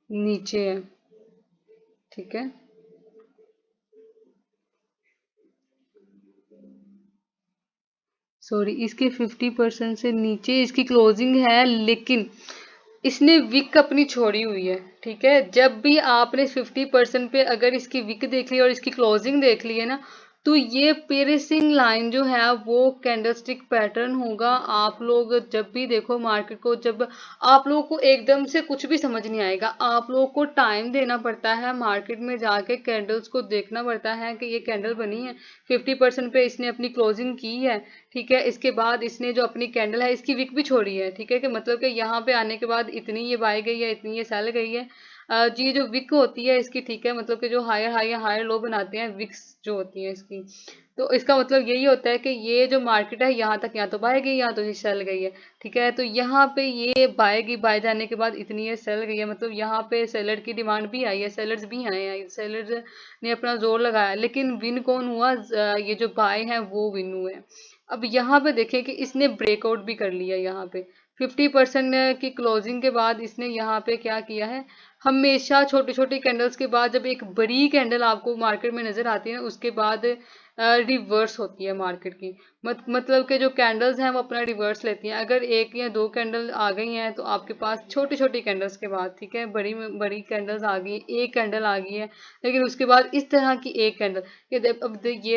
नीचे है, ठीक है। सॉरी, इसके 50% से नीचे इसकी क्लोजिंग है, लेकिन इसने विक अपनी छोड़ी हुई है, ठीक है। जब भी आपने 50% पे अगर इसकी विक देख ली और इसकी क्लोजिंग देख ली है ना, तो ये पेरिसिंग लाइन जो है वो कैंडलस्टिक पैटर्न होगा। आप लोग जब भी देखो मार्केट को, जब आप लोगों को एकदम से कुछ भी समझ नहीं आएगा, आप लोगों को टाइम देना पड़ता है, मार्केट में जाके कैंडल्स को देखना पड़ता है कि ये कैंडल बनी है 50% पे, इसने अपनी क्लोजिंग की है, ठीक है। इसके बाद इसने जो अपनी कैंडल है इसकी विक भी छोड़ी है, ठीक है, कि मतलब कि यहाँ पे आने के बाद इतनी ये बाय गई है, इतनी ये सेल गई है। जी जो विक होती है इसकी, ठीक है, मतलब कि जो हायर हाई या हायर लो बनाते हैं विक्स जो होती है इसकी, तो इसका मतलब यही होता है कि ये जो मार्केट है यहाँ तक या तो बाय गई या तो ये सेल गई है, ठीक है। तो यहाँ पे ये बाय गई, बाय जाने के बाद इतनी ये सेल गई है, मतलब यहाँ पे सेलर की डिमांड भी आई है, सेलर्स भी आए हैं, सेलर्स ने अपना जोर लगाया, लेकिन विन कौन हुआ, ये जो बाय है वो विन हुए। अब यहाँ पे देखें कि इसने ब्रेकआउट भी कर लिया, यहाँ पे 50% की क्लोजिंग के बाद इसने यहाँ पे क्या किया है, हमेशा छोटी छोटी कैंडल्स के बाद जब एक बड़ी कैंडल आपको मार्केट में नजर आती है उसके बाद रिवर्स होती है मार्केट की, मतलब कि जो कैंडल्स हैं वो अपना रिवर्स लेती हैं। अगर एक या दो कैंडल आ गई हैं तो आपके पास छोटी छोटी कैंडल्स के बाद, ठीक है, बड़ी बड़ी कैंडल्स आ गई, एक कैंडल आ गई है, लेकिन उसके बाद इस तरह की एक कैंडल, ये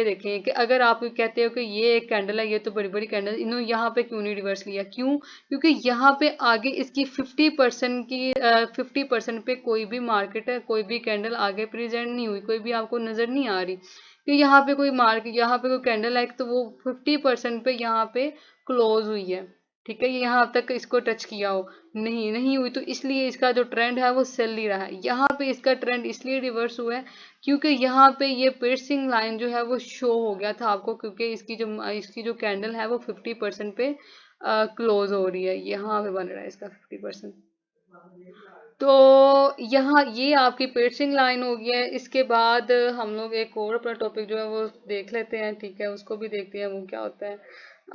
देखें कि अगर आप कहते हो कि ये एक कैंडल है, ये तो बड़ी बड़ी कैंडल, इन्होंने यहाँ पे क्यों नहीं रिवर्स लिया, क्यों? क्योंकि यहाँ पे आगे इसकी 50% पे कोई भी मार्केट है, कोई भी कैंडल आगे प्रेजेंट नहीं हुई, कोई भी आपको नजर नहीं आ रही कि यहाँ पे कोई मार्केट, यहाँ पे कोई कैंडल है तो वो 50% पे यहाँ पे क्लोज हुई है, ठीक है। ये यहाँ तक इसको टच किया हो, नहीं नहीं हुई, तो इसलिए इसका जो ट्रेंड है वो सेल ही रहा है। यहाँ पे इसका ट्रेंड इसलिए रिवर्स हुआ है क्योंकि यहाँ पे ये पियर्सिंग लाइन जो है वो शो हो गया था आपको, क्योंकि इसकी जो कैंडल है वो 50% पे क्लोज हो रही है, यहाँ पे बन रहा है इसका 50%। तो यहाँ ये आपकी पियर्सिंग लाइन हो गई है। इसके बाद हम लोग एक और अपना टॉपिक जो है वो देख लेते हैं, ठीक है, उसको भी देखते हैं वो क्या होता है।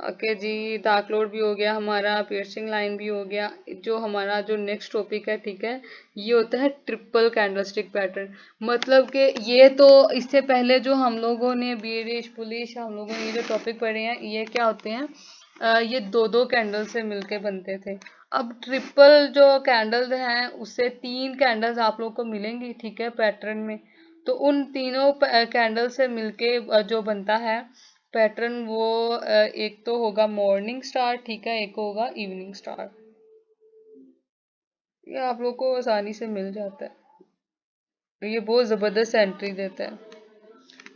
ओके जी, डार्क क्लाउड भी हो गया हमारा, पियर्सिंग लाइन भी हो गया। जो हमारा जो नेक्स्ट टॉपिक है, ठीक है, ये होता है ट्रिपल कैंडलस्टिक पैटर्न। मतलब कि ये तो इससे पहले जो हम लोगों ने बेयरिश बुलिश हम लोगों ने ये जो टॉपिक पढ़े हैं ये क्या होते हैं, ये दो दो कैंडल से मिलके बनते थे। अब ट्रिपल जो कैंडल्स हैं उससे 3 कैंडल्स आप लोग को मिलेंगी, ठीक है, पैटर्न में। तो उन तीनों कैंडल से मिलके जो बनता है पैटर्न, वो एक तो होगा मॉर्निंग स्टार, ठीक है, एक होगा इवनिंग स्टार। ये आप लोग को आसानी से मिल जाता है। ये बहुत जबरदस्त एंट्री देता है।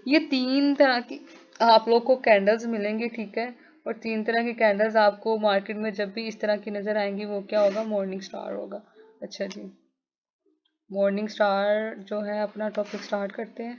ये 3 तरह की आप लोग को कैंडल्स मिलेंगी, ठीक है। और 3 तरह की कैंडल्स आपको मार्केट में जब भी इस तरह की नजर आएंगी, वो क्या होगा, मॉर्निंग स्टार होगा। अच्छा जी, मॉर्निंग स्टार जो है, अपना टॉपिक स्टार्ट करते हैं।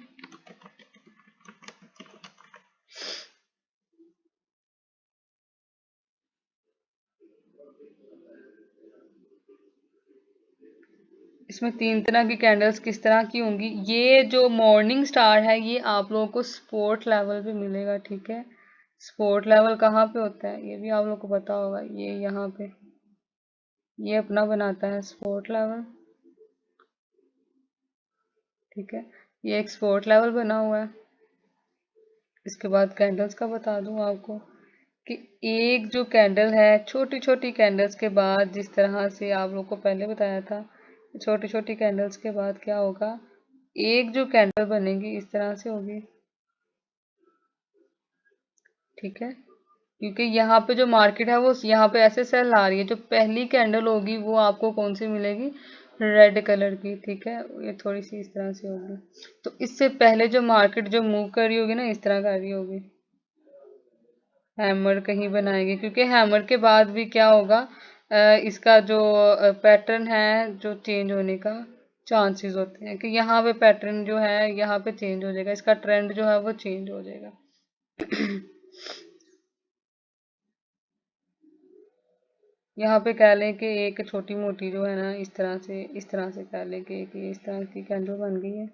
इसमें 3 तरह की कैंडल्स किस तरह की होंगी। ये जो मॉर्निंग स्टार है ये आप लोगों को स्पोर्ट लेवल पे मिलेगा, ठीक है। स्पोर्ट लेवल कहाँ पे होता है ये भी आप लोग को पता होगा, ये यहाँ पे, ये अपना बनाता है स्पोर्ट लेवल, ठीक है। ये एक स्पोर्ट लेवल बना हुआ है। इसके बाद कैंडल्स का बता दूं आपको कि एक जो कैंडल है, छोटी छोटी कैंडल्स के बाद, जिस तरह से आप लोग को पहले बताया था, छोटी छोटी कैंडल्स के बाद क्या होगा, एक जो कैंडल बनेगी इस तरह से होगी, ठीक है। क्योंकि यहाँ पे जो मार्केट है वो यहाँ पे ऐसे सेल आ रही है, जो पहली कैंडल होगी वो आपको कौन सी मिलेगी, रेड कलर की, ठीक है। ये थोड़ी सी इस तरह से होगी। तो इससे पहले जो मार्केट जो मूव कर रही होगी ना, इस तरह कर रही होगी, हैमर कहीं बनाएंगे, क्योंकि हैमर के बाद भी क्या होगा, इसका जो पैटर्न है जो चेंज होने का चांसेस होते हैं, कि यहाँ पे पैटर्न जो है यहाँ पे चेंज हो जाएगा, इसका ट्रेंड जो है वो चेंज हो जाएगा। यहाँ पे कह लें कि एक छोटी मोटी जो है ना, इस तरह से कह लें कि एक ये इस तरह की कैंडल बन गई है।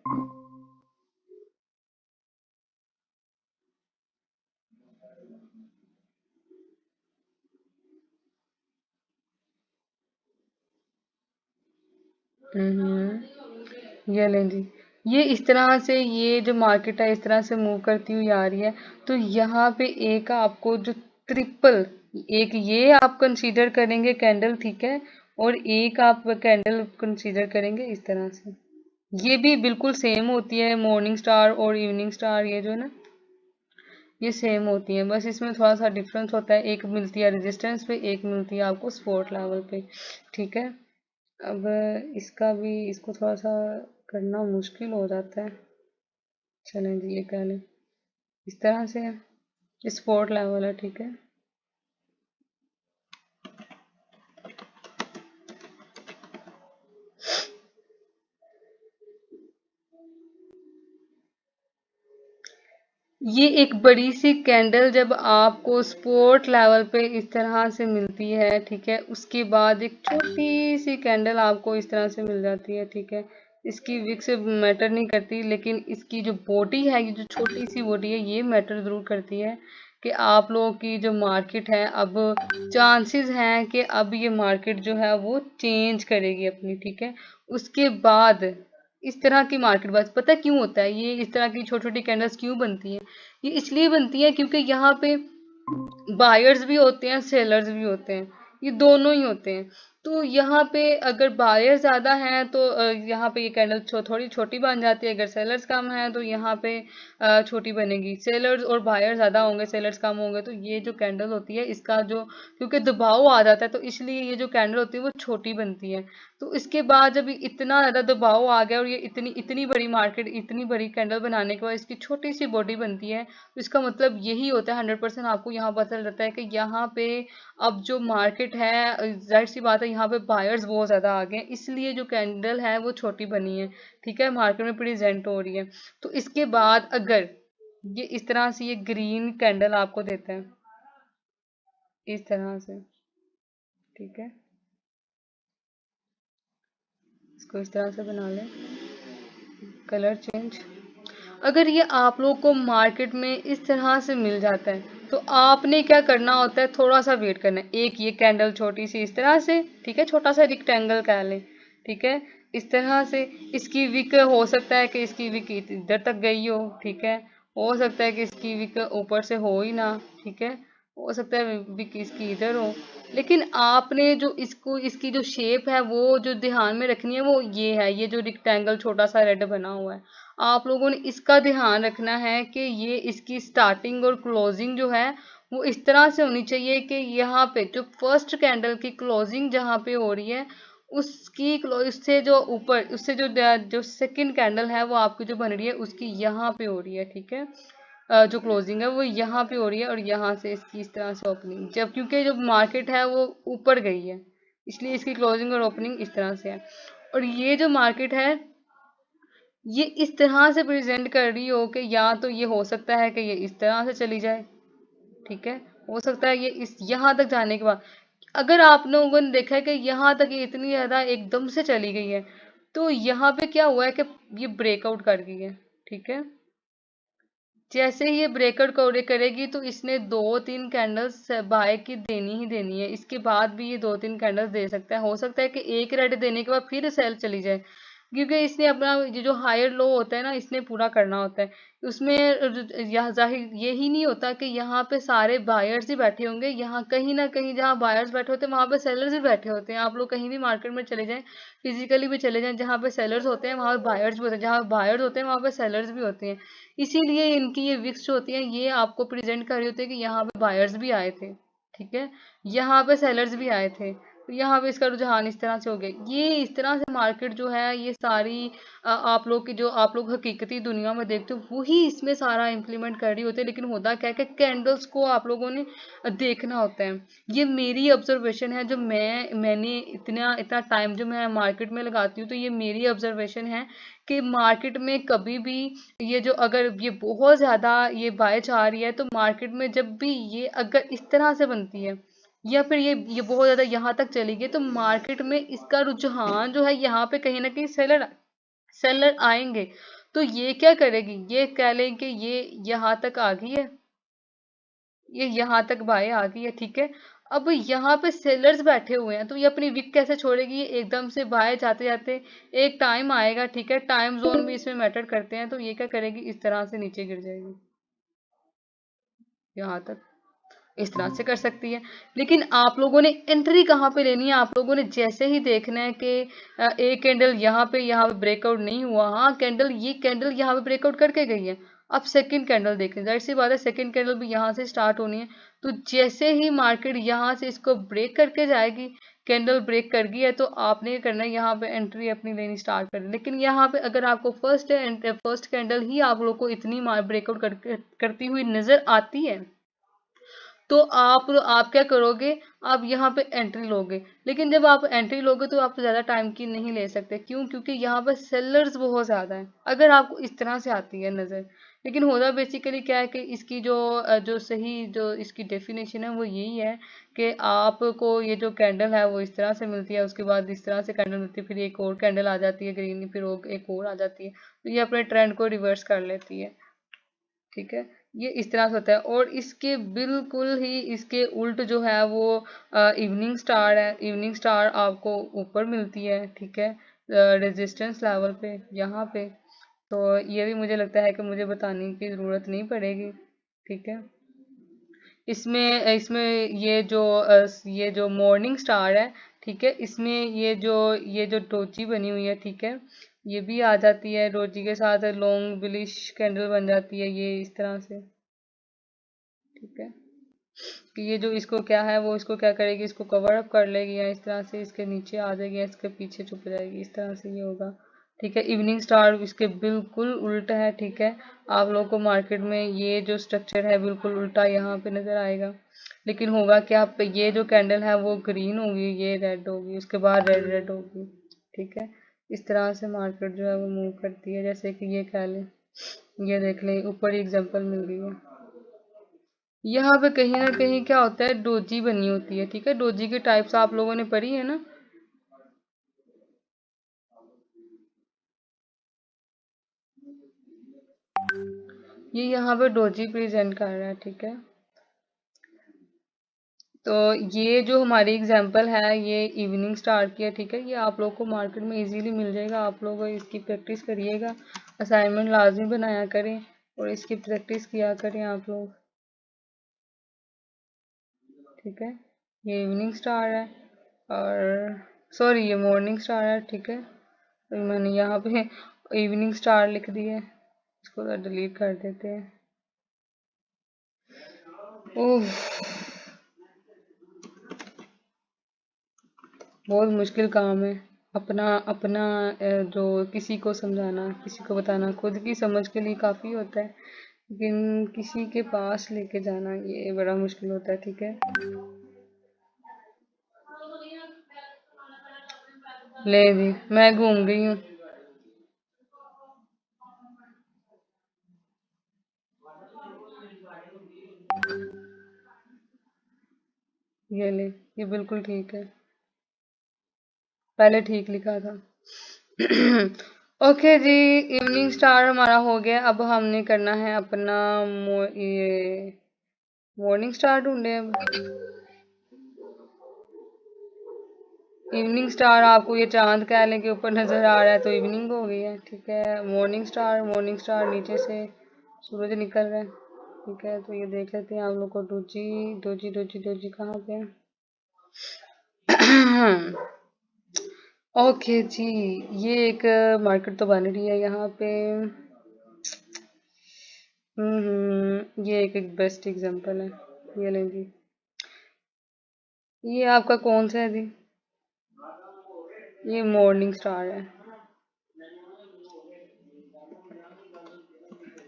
ये लें जी, ये इस तरह से, ये जो मार्केट है इस तरह से मूव करती हुई आ रही है। तो यहाँ पे एक आपको जो ट्रिपल, एक ये आप कंसीडर करेंगे कैंडल, ठीक है। और एक आप कैंडल कंसीडर करेंगे इस तरह से। ये भी बिल्कुल सेम होती है, मॉर्निंग स्टार और इवनिंग स्टार, ये जो है ना, ये सेम होती है, बस इसमें थोड़ा सा डिफरेंस होता है, एक मिलती है रेजिस्टेंस पे, एक मिलती है आपको सपोर्ट लेवल पे, ठीक है। अब इसका भी, इसको थोड़ा सा करना मुश्किल हो जाता है। चलें जी, ये कह लें इस तरह से है, स्पोर्ट लेवल है, ठीक है। ये एक बड़ी सी कैंडल जब आपको स्पोर्ट लेवल पे इस तरह से मिलती है, ठीक है, उसके बाद एक छोटी सी कैंडल आपको इस तरह से मिल जाती है, ठीक है। इसकी विक्स मैटर नहीं करती, लेकिन इसकी जो बॉडी है, ये जो छोटी सी बॉडी है, ये मैटर जरूर करती है, कि आप लोगों की जो मार्केट है, अब चांसेस हैं कि अब ये मार्केट जो है वो चेंज करेगी अपनी, ठीक है। उसके बाद इस तरह की मार्केट, बस पता है क्यों होता है ये, इस तरह की छोटी छोटी कैंडल्स क्यों बनती है, ये इसलिए बनती है क्योंकि यहाँ पे बायर्स भी होते हैं, सेलर्स भी होते हैं, ये दोनों ही होते हैं। तो यहाँ पे अगर बायर ज्यादा हैं तो यहाँ पे ये कैंडल थोड़ी छोटी बन जाती है, अगर सेलर्स कम है तो यहाँ पे छोटी बनेगी। सेलर्स और बायर ज्यादा होंगे, सेलर्स कम होंगे, तो ये जो कैंडल होती है इसका जो, क्योंकि दबाव आ जाता है, तो इसलिए ये जो कैंडल होती है वो छोटी बनती है। तो इसके बाद जब इतना ज्यादा दबाव आ गया और ये इतनी इतनी बड़ी मार्केट, इतनी बड़ी कैंडल बनाने के बाद इसकी छोटी सी बॉडी बनती है, तो इसका मतलब यही होता है, 100% आपको यहाँ पता चल जाता है कि यहाँ पे अब जो मार्केट है, जाहिर सी बात है यहाँ पे बायर्स बहुत ज्यादा आ गए हैं, इसलिए जो कैंडल है वो छोटी बनी है, ठीक है, मार्केट में प्रेजेंट हो रही है। तो इसके बाद अगर ये इस तरह से ये ग्रीन कैंडल आपको देता है इस तरह से, ठीक है, इसको इस तरह से बना लें, कलर चेंज। अगर ये आप लोग को मार्केट में इस तरह से मिल जाता है, तो आपने क्या करना होता है, थोड़ा सा वेट करना है। एक ये कैंडल छोटी सी इस तरह से, ठीक है, छोटा सा रिक्टेंगल कह लें, ठीक है, इस तरह से। इसकी विक हो सकता है कि इसकी विक इधर तक गई हो, ठीक है, हो सकता है कि इसकी विक ऊपर से हो ही ना, ठीक है। हो सकता है भी इसकी इधर हो, लेकिन आपने जो इसको इसकी जो शेप है वो जो ध्यान में रखनी है वो ये है, ये जो रेक्टेंगल छोटा सा रेड बना हुआ है, आप लोगों ने इसका ध्यान रखना है कि ये इसकी स्टार्टिंग और क्लोजिंग जो है वो इस तरह से होनी चाहिए कि यहाँ पे जो फर्स्ट कैंडल की क्लोजिंग जहाँ पे हो रही है उसकी उससे जो ऊपर उससे जो सेकंड कैंडल है वो आपकी जो बन रही है उसकी यहाँ पे हो रही है, ठीक है। जो क्लोजिंग है वो यहाँ पे हो रही है और यहाँ से इसकी इस तरह से ओपनिंग, जब क्योंकि जो मार्केट है वो ऊपर गई है इसलिए इसकी क्लोजिंग और ओपनिंग इस तरह से है। और ये जो मार्केट है ये इस तरह से प्रेजेंट कर रही हो कि या तो ये हो सकता है कि ये इस तरह से चली जाए, ठीक है, हो सकता है ये इस यहाँ तक जाने के बाद, अगर आप लोगों ने देखा है कि यहाँ तक ये इतनी ज्यादा एकदम से चली गई है तो यहाँ पे क्या हुआ है कि ये ब्रेकआउट कर गई है, ठीक है। जैसे ही ये ब्रेकआउट करेगी तो इसने 2-3 कैंडल्स बाय की देनी ही देनी है, इसके बाद भी ये 2-3 कैंडल्स दे सकता है, हो सकता है कि एक रेड देने के बाद फिर सेल चली जाए, क्योंकि इसने अपना ये जो हायर लो होता है ना इसने पूरा करना होता है। उसमें यह जाहिर यही नहीं होता कि यहाँ पे सारे बायर्स ही बैठे होंगे, यहाँ कहीं ना कहीं जहाँ बायर्स बैठे होते हैं वहां पे सेलर्स भी बैठे होते हैं। आप लोग कहीं भी मार्केट में चले जाएं, फिजिकली भी चले जाएं, जहाँ पे सेलर्स होते हैं वहां बायर्स भी होते हैं, जहाँ बायर्स होते हैं वहां पे सेलर्स भी होते हैं। इसीलिए इनकी ये विक्स जो होती है ये आपको प्रेजेंट कर रही होती है कि यहाँ पे बायर्स भी आए थे, ठीक है, यहाँ पे सेलर्स भी आए थे, तो यहाँ पे इसका रुझान इस तरह से हो गया। ये इस तरह से मार्केट जो है ये सारी आप लोग की जो आप लोग हकीकती दुनिया में देखते हो वही इसमें सारा इम्प्लीमेंट कर रही होती है, लेकिन होता क्या है कि कैंडल्स को आप लोगों ने देखना होता है। ये मेरी ऑब्जर्वेशन है, जो मैंने इतना इतना टाइम जो मैं मार्केट में लगाती हूँ, तो ये मेरी ऑब्जर्वेशन है कि मार्केट में कभी भी ये जो अगर ये बहुत ज्यादा ये बाय आ रही है तो मार्केट में जब भी ये अगर इस तरह से बनती है या फिर ये बहुत ज्यादा यहाँ तक चली गई तो मार्केट में इसका रुझान जो है यहाँ पे कहीं ना कहीं सेलर सेलर आएंगे। तो ये क्या करेगी, ये कह लें कि ये यहाँ तक आ गई है, ये यहाँ तक बाय आ गई है, ठीक है। अब यहाँ पे सेलर्स बैठे हुए हैं तो ये अपनी विक कैसे छोड़ेगी, ये एकदम से बाय जाते जाते एक टाइम आएगा, ठीक है, टाइम जोन भी इसमें मैटर करते हैं, तो ये क्या करेगी इस तरह से नीचे गिर जाएगी यहाँ तक, इस तरह से कर सकती है। लेकिन आप लोगों ने एंट्री कहाँ पे लेनी है, आप लोगों ने जैसे ही देखना है कि एक कैंडल यहाँ पे ब्रेकआउट नहीं हुआ, हाँ कैंडल ये कैंडल यहाँ पे ब्रेकआउट करके गई है, अब सेकंड कैंडल देखें, जाहिर सी बात है सेकंड कैंडल भी यहाँ से स्टार्ट होनी है, तो जैसे ही मार्केट यहाँ से इसको ब्रेक करके जाएगी, कैंडल ब्रेक कर गई है तो आपने ये करना है यहाँ पे एंट्री अपनी लेनी स्टार्ट कर, लेकिन यहाँ पे अगर आपको फर्स्ट कैंडल ही आप लोग को इतनी ब्रेकआउट करती हुई नजर आती है तो आप क्या करोगे, आप यहाँ पे एंट्री लोगे, लेकिन जब आप एंट्री लोगे तो आप ज्यादा टाइम की नहीं ले सकते, क्यों, क्योंकि यहाँ पर सेलर्स बहुत ज्यादा हैं अगर आपको इस तरह से आती है नजर। लेकिन होता बेसिकली क्या है कि इसकी जो सही जो इसकी डेफिनेशन है वो यही है कि आपको ये जो कैंडल है वो इस तरह से मिलती है, उसके बाद इस तरह से कैंडल मिलती है, फिर एक और कैंडल आ जाती है ग्रीन, फिर एक और आ जाती है, तो ये अपने ट्रेंड को रिवर्स कर लेती है, ठीक है। ये इस तरह से होता है और इसके बिल्कुल ही इसके उल्ट जो है वो इवनिंग स्टार है, इवनिंग स्टार आपको ऊपर मिलती है, ठीक है, रेजिस्टेंस लेवल पे यहाँ पे, तो ये भी मुझे लगता है कि मुझे बताने की ज़रूरत नहीं पड़ेगी, ठीक है। इसमें इसमें ये जो मॉर्निंग स्टार है, ठीक है, इसमें ये जो डोजी बनी हुई है, ठीक है, ये भी आ जाती है डोजी के साथ, लॉन्ग बिलिश कैंडल बन जाती है ये इस तरह से, ठीक है, कि ये जो इसको क्या है वो इसको क्या करेगी, इसको कवर अप कर लेगी या इस तरह से इसके नीचे आ जाएगी या इसके पीछे छुप जाएगी, इस तरह से ये होगा, ठीक है। इवनिंग स्टार इसके बिल्कुल उल्टा है, ठीक है, आप लोगों को मार्केट में ये जो स्ट्रक्चर है बिल्कुल उल्टा यहाँ पे नजर आएगा, लेकिन होगा क्या पे ये जो कैंडल है वो ग्रीन होगी, ये रेड होगी, उसके बाद रेड रेड होगी, ठीक है। इस तरह से मार्केट जो है वो मूव करती है, जैसे कि ये कह लें, ये देख लें ऊपर ही एग्जांपल मिल गई है। यहाँ पे कहीं ना कहीं क्या होता है डोजी बनी होती है, ठीक है, डोजी की टाइप्स आप लोगों ने पढ़ी है ना। ये यहाँ पे डोजी प्रेजेंट कर रहा है, ठीक है। तो ये जो हमारी एग्जांपल है ये इवनिंग स्टार की है, ठीक है, ये आप लोग को मार्केट में इजीली मिल जाएगा, आप लोग इसकी प्रैक्टिस करिएगा, असाइनमेंट लाजमी बनाया करें और इसकी प्रैक्टिस किया करें आप लोग। ठीक है। ये इवनिंग स्टार है और सॉरी ये मॉर्निंग स्टार है, ठीक है। तो मैंने यहाँ पे इवनिंग स्टार लिख दिया है, इसको डिलीट कर देते हैं। ओह, बहुत मुश्किल काम है अपना अपना जो किसी को समझाना, किसी को बताना, खुद की समझ के लिए काफ़ी होता है, लेकिन किसी के पास लेके जाना ये बड़ा मुश्किल होता है, ठीक है। ले जी, मैं घूम गई हूँ। ये ले, ये बिल्कुल ठीक है, पहले ठीक लिखा था। ओके जी, इवनिंग स्टार हमारा हो गया। अब हमने करना है अपना ये मॉर्निंग स्टार ढूंढे। अब इवनिंग स्टार आपको ये चांद कहने के ऊपर नजर आ रहा है तो इवनिंग हो गई है, ठीक है। मॉर्निंग स्टार नीचे से सूरज निकल रहा है, ठीक है। तो ये देख लेते हैं आप लोग को। डोजी डोजी डोजी डोजी कहाँ पे है? ओके जी, ये एक मार्केट तो बन रही है यहाँ पे। ये एक बेस्ट एग्जांपल है, ये लें जी। ये आपका कौन सा है जी? ये मॉर्निंग स्टार है।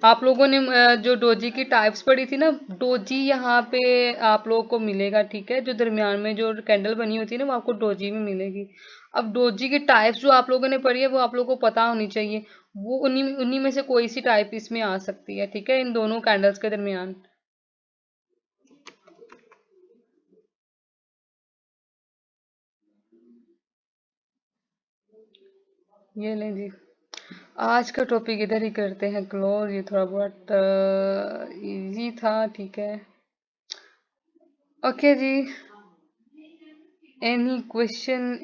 आप लोगों ने जो डोजी की टाइप्स पढ़ी थी ना, डोजी यहाँ पे आप लोगों को मिलेगा, ठीक है। जो दरमियान में जो कैंडल बनी होती है ना, वो आपको डोजी में मिलेगी। अब डोजी की टाइप्स जो आप लोगों ने पढ़ी है वो आप लोगों को पता होनी चाहिए। वो उन्हीं उन्हीं में से कोई सी टाइप इसमें आ सकती है, ठीक है, इन दोनों कैंडल्स के दरमियान। ये लें जी, आज का टॉपिक इधर ही करते हैं क्लोज। ये थोड़ा बहुत इजी था, ठीक है। ओके जी, एनी क्वेश्चन?